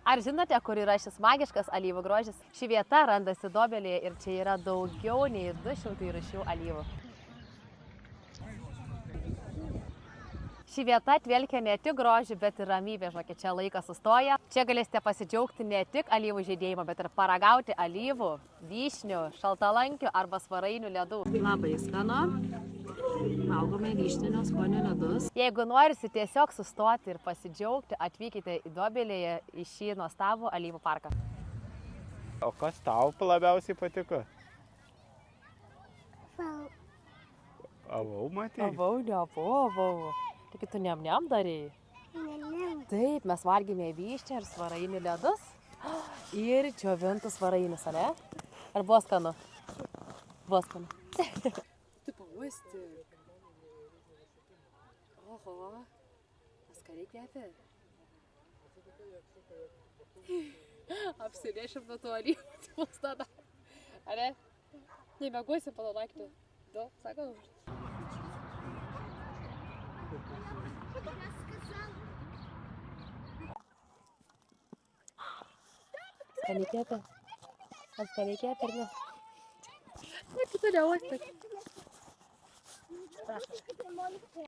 Ar žinote, kur yra šis magiškas alyvų grožis? Ši vieta randasi Dobelėje ir čia yra daugiau nei 200 rūšių alyvų. Ši vieta atvelkia ne tik grožį, bet ir ramybę, žinokit, čia laikas sustoja. Čia galėsite pasidžiaugti ne tik alyvų žydėjimo, bet ir paragauti alyvų, vyšnių, šaltalankių arba svarainių ledų. Labai skanu. Valgome vyšninio skonio ledus. Jeigu norisi tiesiog sustoti ir pasidžiaugti, atvykite į Dobelėje į šį nuostabų alyvų parką. O kas tau labiausiai patiko? Avau, matei? Avau. Taigi tu niam darėjai? Taip, mes valgėme vyšnią ir svarainių ledus ir džiovintus svarainius, ne? Ar buvo skanu? Buvo skanu. Tu pauostyk. Oho, skaniai kvepia. Apsirėšim nuo tų alyvų, tai bus tada. Ar ne? Nemiegosi palo naktį. Du, sakau. Skaniai kvepia. Ar skaniai kvepia, ar ne? Ai, tu toliau uostik. Prašau.